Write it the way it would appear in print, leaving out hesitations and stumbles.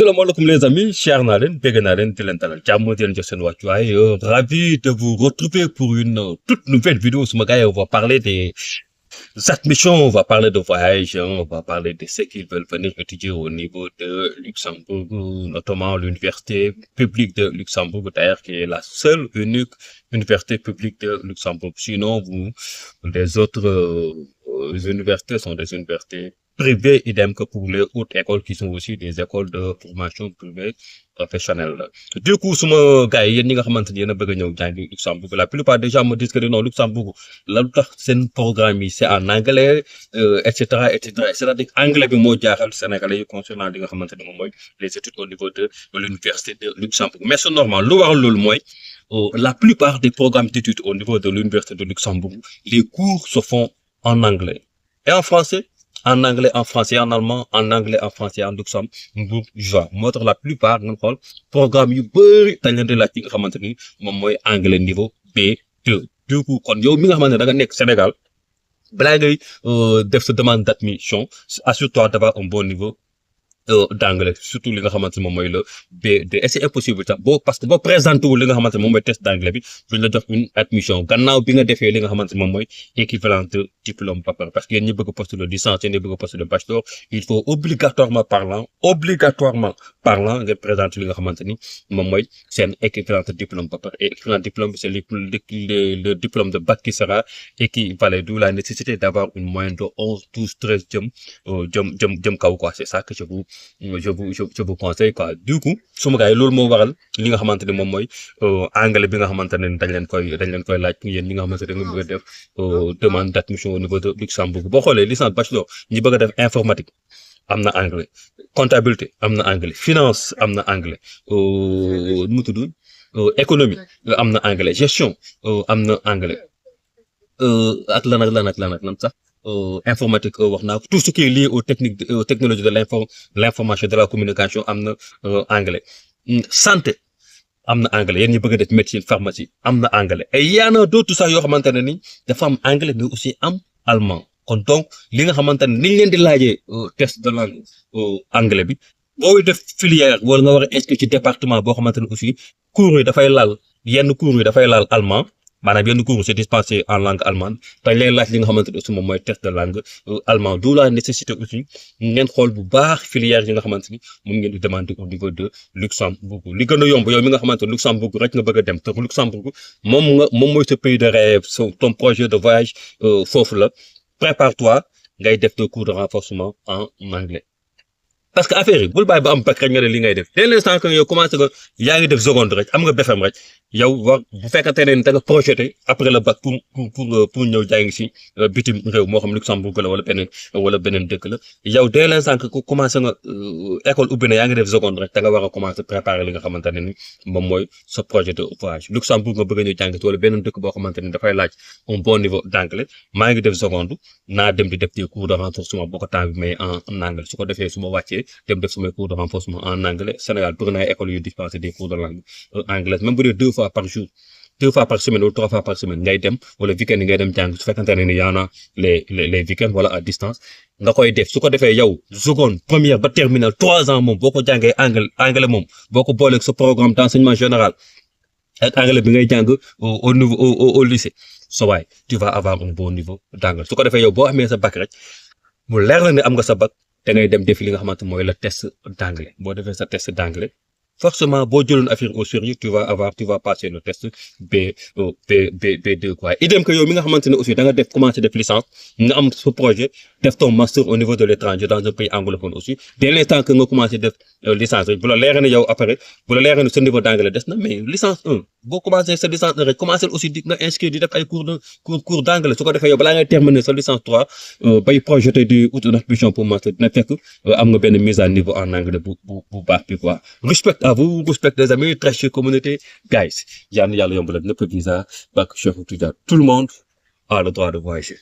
Assalamualaikum les amis, cher Nalen, Beganalen, Telental, Jamodien Jason Wachouai, ravi de vous retrouver pour une toute nouvelle vidéo. Ce matin, on va parler des admissions, on va parler de voyage, on va parler de ceux qui veulent venir étudier au niveau de Luxembourg, notamment l'université publique de Luxembourg, d'ailleurs, qui est la seule, unique université publique de Luxembourg. Sinon, les autres universités sont des universités privées, idem que pour les autres écoles qui sont aussi des écoles de formation privée professionnelle. Du coup, suma gars yi yéen ñi nga xamante ni yéen a bëgg a ñëw jàngi Luxembourg, la plupart des gens me disent que non, Luxembourg la lu tax seen programme yi c'est en anglais, et cetera, et cetera. C'est-à-dire anglais bi moo jaaxal Sénégalais yi concernant li nga xamante ne moom mooy les études au niveau de l'université de Luxembourg. Mais c'est normal, lu waral loolu mooy la plupart des programmes d'études au niveau de l'université de Luxembourg, les cours se font en anglais et en français. En anglais, en français, en allemand, en anglais, en français, en luxembourgeois. Moo tax la plupart nga xool programme yu bëri dañ leen di laaj ci nga xamante ni moom mooy anglais niveau B2. Du coup kon yow mi nga xamante ne da nga nekk Sénégal balaa ngay def sa demande d'admission, assure-toi d'avoir un bon niveau d'anglais, surtout li nga xamante ne moom mooy le B2. Et c'est impossible sax parce que boo présenté wu li nga xamante ne moom mooy test d'anglais bi duñ la jox une admission gannaaw bi nga defee li nga xamante ne moom mooy équivalent de diplôme ba pare. Parce que yéen ñi bëgg a postuler licence, yéen ñi bëgg a postuler bachelor, il faut obligatoirement parlant nga présenter li nga xamante ni moom mooy seen équivalent de diplôme ba pare. Et équivalent diplôme c'est le diplôme de bac qui sera équivalent, d'où la nécessité d'avoir une moyenne de 11, 12, 13 jëm kaw quoi. C'est ça que je vous conseille quoi. Du coup suma gars yi loolu moo waral li nga xamante ne moom mooy anglais bi nga xamante ne dañ leen koy laaj pour yéen ñi nga xamante ne nga bëgg a def demande d'admission au niveau de Luxembourg. Boo xoolee licence bachelor ñi bëgg a def informatique am na anglais, comptabilité am na anglais, finance am na anglais, nu mu tudd économie am na anglais, gestion am na anglais, ak lan sax informatique wax naa ko, tout ce qui est lié aux technologies de l'information de la communication am na anglais, santé am na anglais, yéen ñi bëgg a def médecine, pharmacie am na anglais. Et y en a d'autres sax yoo xamante ne ni dafa am anglais mais aussi am allemand. Kon donc li nga xamante ne niñ leen di laajee test de langue anglais bi booy def filière wala nga war a inscrire ci département boo xamante ne aussi cours yi dafay laal allemand, maanaam yenn cours c'est dispensé en langue allemande, dañ leen laaj li nga xamante ne aussi moom mooy test de langue allemand. D'où la nécessité aussi ngeen xool bu baax filière yi nga xamante ni moom ngeen di demander au niveau de Luxembourg. Li gën a yomb yow mi nga xamante ne Luxembourg rek nga bëgg a dem te Luxembourg moom mooy sa pays de rêve, ton projet de voyage foofu la. Prépare-toi ngay def des cours de renforcement en anglais. Parce que affaire yi bul bàyyi ba am bac rek nga ne li ngay def dès l'instant que yow commencé nga yaa ngi def seconde rek am nga BFEM rek yow war bu fekkante ne da nga projeté après le bac pour ñëw jàngi si bitim réew moo xam Luxembourg la wala beneen dëkk la. Yow dès l'instant que commencé nga école ubbi na yaa ngi def seconde rek da nga war a commencer préparer li nga xamante ne ni moom mooy sa projet de voyage. Luxembourg nga bëgg a ñëw jàngi wala beneen dëkk boo xamante ni dafay laaj un bon niveau d'anglais, maa ngi def seconde naa dem di def des cours de renforcement boo ko temps bi mais en anglais. Su ko defee su ma wàccee dem def samay cours de renforcement en anglais. Sénégal bëgg naa école yu dispenser des cours de langue anglaise, même bu dee 2 fois par jour, 2 fois par semaine ou 3 fois par semaine ngay dem wala week-end ngay dem jàng su fekkante ne ni yaa na les week-ends wala à distance nga koy def. Su ko defee yow seconde, première ba terminale 3 ans moom boo ko jàngee anglais moom boo ko booleeg sa programme d'enseignement général ak anglais bi ngay jàng au niveau au lycée, so waay tu vas avoir un bon niveau d'anglais. Su ko defee yow boo amee sa bac rek mu leer la ne am nga sa bac da ngay dem def li nga xamante mooy le test d'anglais. Boo defee sa test d'anglais forcément boo jëloon affaire au sérieux tu vas passer le test B2 quoi. Idem que yow mi nga xamante ne aussi da nga commencer def licence nga am ce projet def ton master au niveau de l'étranger dans un pays anglophone aussi. Dès l'instant que nga commencer def licence rek bu la leeree ne yow après bu la leeree ne sa niveau d'anglais des na, mais licence 1 boo commencer sa licence 1 rek commencer aussi di nga inscrire di def ay cours d'anglais. Su ko defee yow balaa ngay terminer sa licence 3 bay projeté di ut une admission pour master dina fekk am nga benn mise à niveau en anglais bu baax bi quoi. Respect à vous, respect les amis, très chère communauté, guys. Yàlla yombalal ñëpp visa, bac, chef, tout le monde a le droit de voyager.